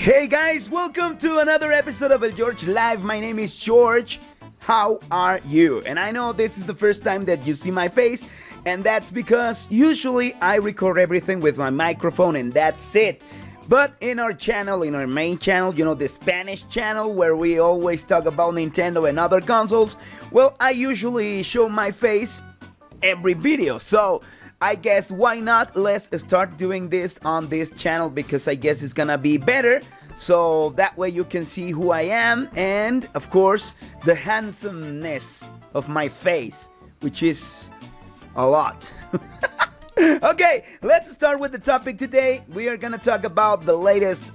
Hey guys, welcome to another episode of El George Live. My name is George. How are you? And I know this is the first time that you see my face, and that's because usually I record everything with my microphone and that's it. But in our channel, in our main channel, the Spanish channel where we always talk about Nintendo and other consoles, well, I usually show my face every video. So I guess why not? Let's start doing this on this channel because I guess it's gonna be better. So that way you can see who I am and, of course, the handsomeness of my face, which is a lot. Okay, let's start with the topic today. We are gonna talk about the latest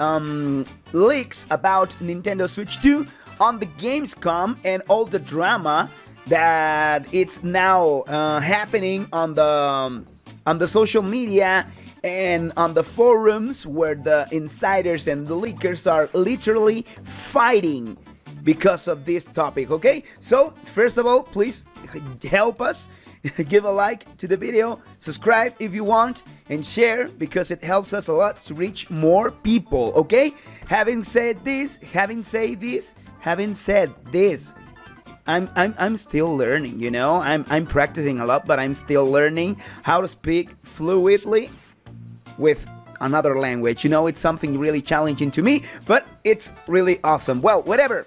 leaks about Nintendo Switch 2 on the Gamescom and all the drama that it's now happening on the social media and on the forums where the insiders and the leakers are literally fighting because of this topic. Okay, so first of all, please help us. Give a like to the video, subscribe if you want, and share because it helps us a lot to reach more people. Okay, having said this, I'm still learning, I'm practicing a lot, but I'm still learning how to speak fluidly with another language. It's something really challenging to me, but it's really awesome. Well, whatever.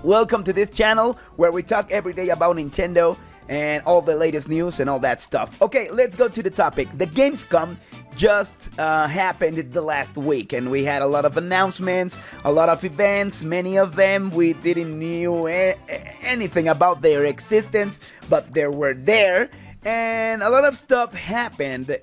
Welcome to this channel where we talk every day about Nintendo and all the latest news and all that stuff. Okay, let's go to the topic. The Gamescom just happened the last week, and we had a lot of announcements, a lot of events. Many of them we didn't knew anything about their existence, but they were there, and a lot of stuff happened.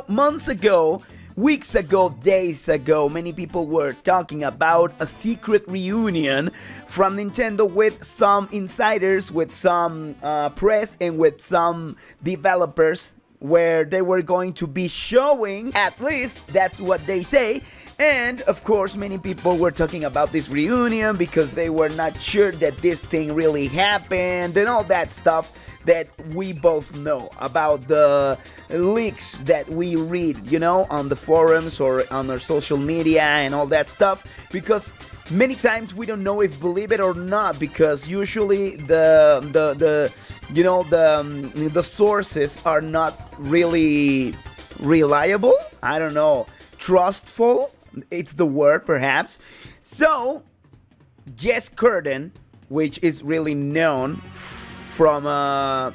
Months ago, weeks ago, days ago, many people were talking about a secret reunion from Nintendo with some insiders, with some press, and with some developers, where they were going to be showing, at least that's what they say. And of course, many people were talking about this reunion because they were not sure that this thing really happened and all that stuff that we both know about, the leaks that we read, on the forums or on our social media and all that stuff, because many times we don't know if believe it or not, because usually the sources are not really reliable. I don't know, trustful, it's the word perhaps. So Jess Curtin, which is really known from a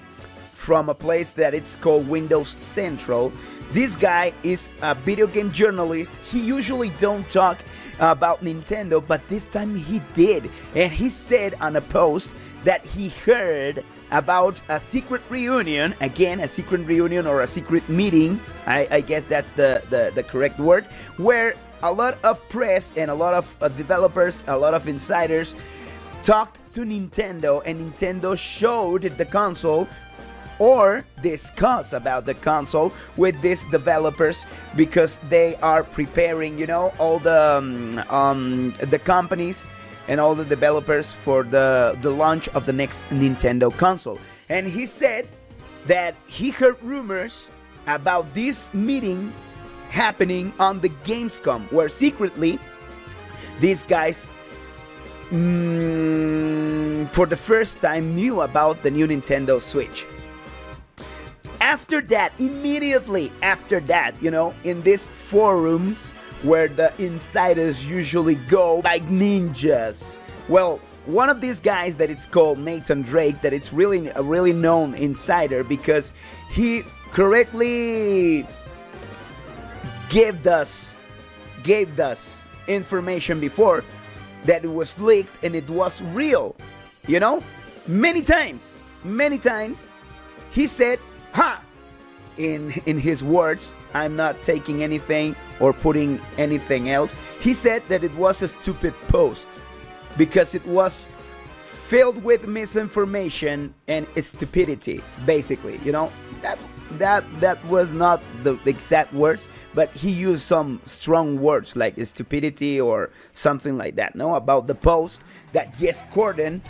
place that it's called Windows Central. This guy is a video game journalist. He usually don't talk about Nintendo, but this time he did, and he said on a post that he heard about a secret reunion, again a secret reunion or a secret meeting, I guess that's the correct word, where a lot of press and a lot of developers, a lot of insiders talked to Nintendo, and Nintendo showed the console or discuss about the console with these developers because they are preparing, all the companies and all the developers for the launch of the next Nintendo console. And he said that he heard rumors about this meeting happening on the Gamescom, where secretly these guys for the first time knew about the new Nintendo Switch. After that, immediately after that, in these forums where the insiders usually go like ninjas, well, one of these guys that it's called Nathan Drake, that it's really a really known insider because he correctly gave us information before that it was leaked and it was real, many times he said, in his words, I'm not taking anything or putting anything else, he said that it was a stupid post because it was filled with misinformation and stupidity, basically. That was not the exact words, but he used some strong words like stupidity or something like that, about the post that Jess Curtin,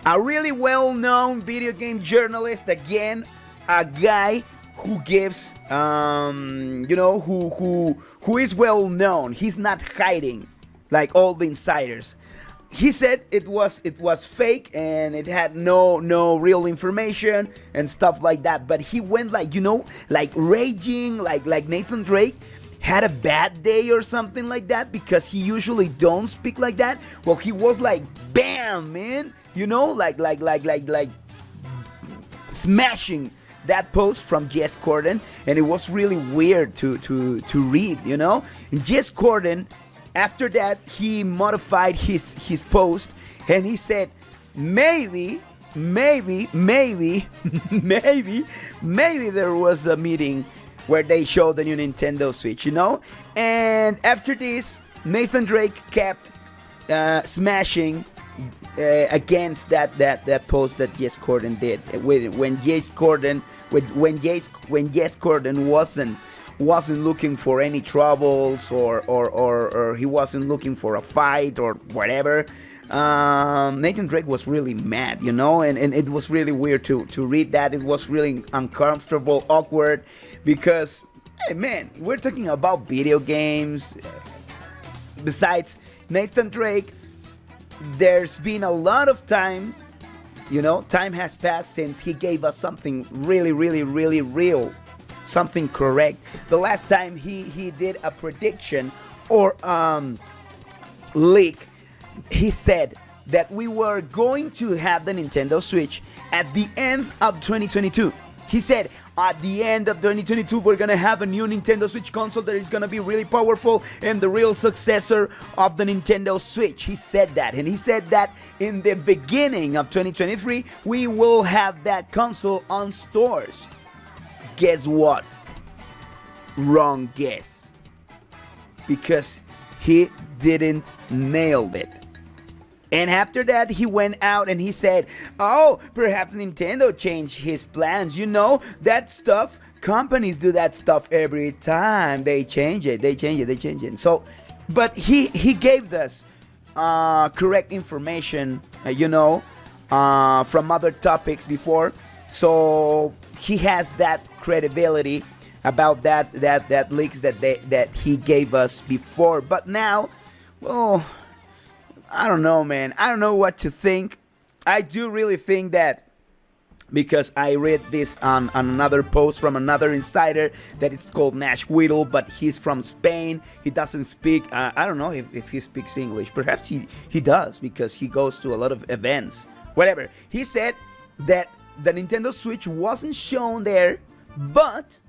a really well-known video game journalist, again, a guy who gives, who is well-known. He's not hiding like all the insiders. He said it was fake and it had no real information and stuff like that. But he went like, like raging, like Nathan Drake had a bad day or something like that, because he usually don't speak like that. Well, he was like, bam, man, like smashing that post from Jess Corden, and it was really weird to read, And Jess Corden, after that, he modified his post, and he said, maybe maybe there was a meeting where they showed the new Nintendo Switch, And after this, Nathan Drake kept smashing against that post that Jess Corden did. When Jess Corden wasn't looking for any troubles, or he wasn't looking for a fight or whatever. Nathan Drake was really mad, and it was really weird to read that. It was really uncomfortable, awkward, because, hey man, we're talking about video games. Besides Nathan Drake, there's been a lot of time, time has passed since he gave us something really, really, really real, something correct. The last time he did a prediction or leak, he said that we were going to have the Nintendo Switch at the end of 2022. He said, at the end of 2022, we're gonna have a new Nintendo Switch console that is gonna be really powerful and the real successor of the Nintendo Switch. He said that, and he said that in the beginning of 2023, we will have that console on stores. Guess what? Wrong guess. Because he didn't nail it. And after that, he went out and he said, oh, perhaps Nintendo changed his plans. That stuff, companies do that stuff every time. They change it. So, but he gave us correct information, from other topics before. So he has that credibility about that leaks that he gave us before. But now, well, I don't know, man. I don't know what to think. I do really think that, because I read this on another post from another insider, that it's called Nash Whittle, but he's from Spain. He doesn't speak, I don't know if he speaks English. Perhaps he does, because he goes to a lot of events. Whatever. He said that the Nintendo Switch wasn't shown there, but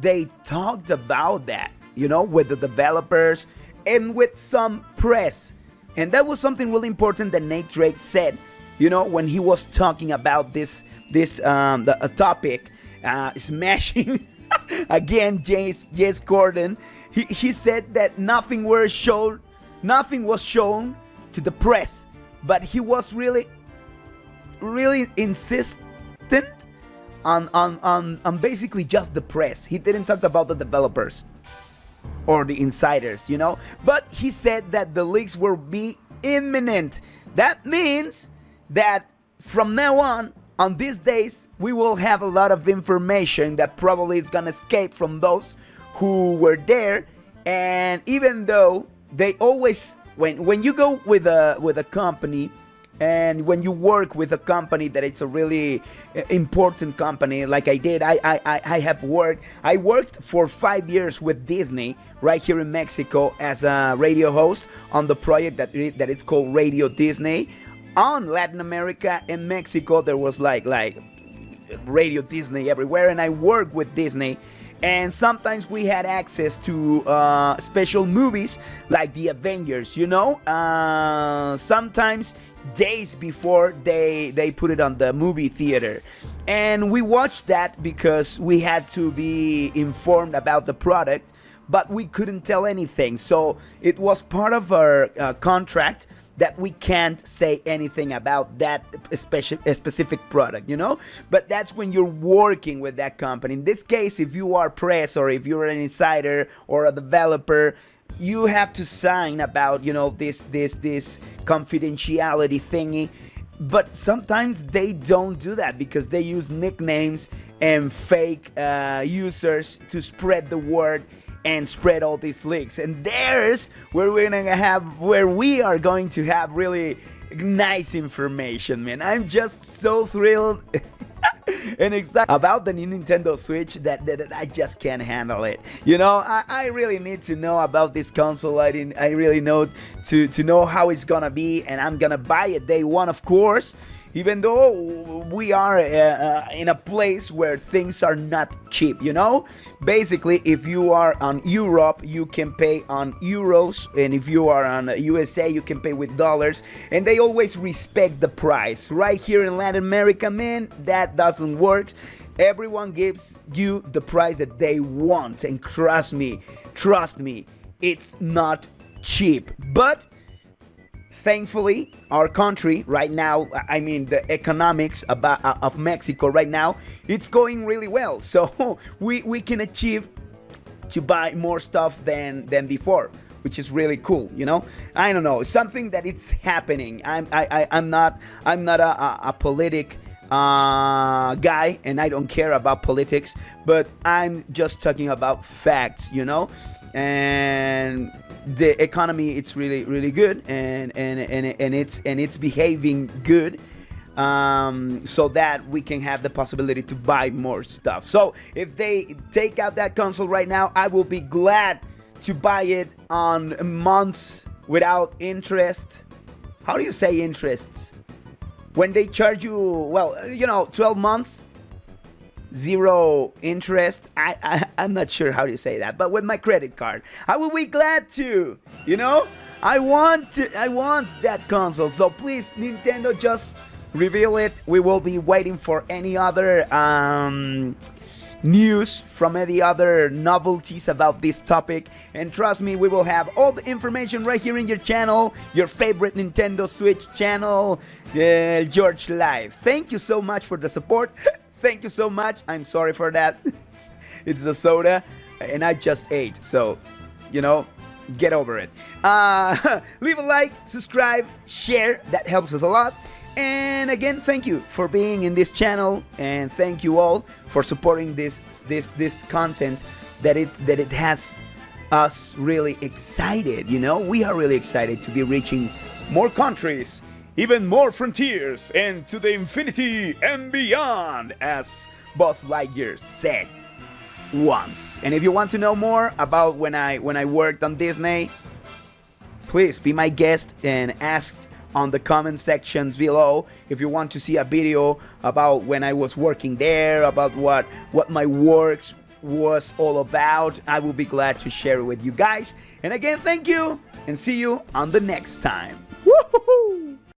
they talked about that, with the developers and with some press. And that was something really important that Nate Drake said, when he was talking about this topic, smashing again Jess Corden. He said that nothing was shown to the press, but he was really insistent on basically just the press. He didn't talk about the developers or the insiders, but he said that the leaks will be imminent. That means that from now on these days, we will have a lot of information that probably is gonna escape from those who were there. And even though they always, when you go with a company, and when you work with a company that it's a really important company, like I did, I worked for 5 years with Disney right here in Mexico as a radio host on the project that is called Radio Disney. On Latin America and Mexico, there was like Radio Disney everywhere, and I worked with Disney. And sometimes we had access to special movies like the Avengers, sometimes days before they put it on the movie theater. And we watched that because we had to be informed about the product, but we couldn't tell anything. So it was part of our contract that we can't say anything about that specific product, But that's when you're working with that company. In this case, if you are press or if you're an insider or a developer, you have to sign about, this confidentiality thingy. But sometimes they don't do that because they use nicknames and fake users to spread the word. and spread all these leaks. And there's where we are going to have really nice information, man. I'm just so thrilled and excited about the new Nintendo Switch that I just can't handle it. You know, I really need to know about this console. I really know to know how it's gonna be, and I'm gonna buy it day one, of course. Even though we are in a place where things are not cheap, you know? Basically, if you are on Europe, you can pay on euros, and if you are on USA, you can pay with dollars, and they always respect the price. Right here in Latin America, man, that doesn't work. Everyone gives you the price that they want, and trust me, it's not cheap. But thankfully, our country right now, I mean the economics of Mexico right now, it's going really well. So we can achieve to buy more stuff than before, which is really cool, you know? I don't know, something that it's happening. I'm not a politic guy, and I don't care about politics, but I'm just talking about facts, you know? And the economy, it's really good, and it's behaving good, so that we can have the possibility to buy more stuff. So if they take out that console right now, I will be glad to buy it on months without interest. How do you say interest? When they charge you, well, you know, 12 months, zero interest. I'm not sure how to say that, but with my credit card, I will be glad to, you know? I want that console. So please, Nintendo, just reveal it. We will be waiting for any other news from any other novelties about this topic, and trust me, we will have all the information right here in your channel, your favorite Nintendo Switch channel, George Live. Thank you so much for the support. Thank you so much. I'm sorry for that. It's the soda, and I just ate, so, you know, get over it. Leave a like, subscribe, share. That helps us a lot. And again, thank you for being in this channel, and thank you all for supporting this content that it has us really excited. You know, we are really excited to be reaching more countries, even more frontiers, and to the infinity and beyond, as Buzz Lightyear said once. And if you want to know more about when I worked on Disney, please be my guest and ask on the comment sections below if you want to see a video about when I was working there, about what my works was all about. I will be glad to share it with you guys. And again, thank you, and see you on the next time.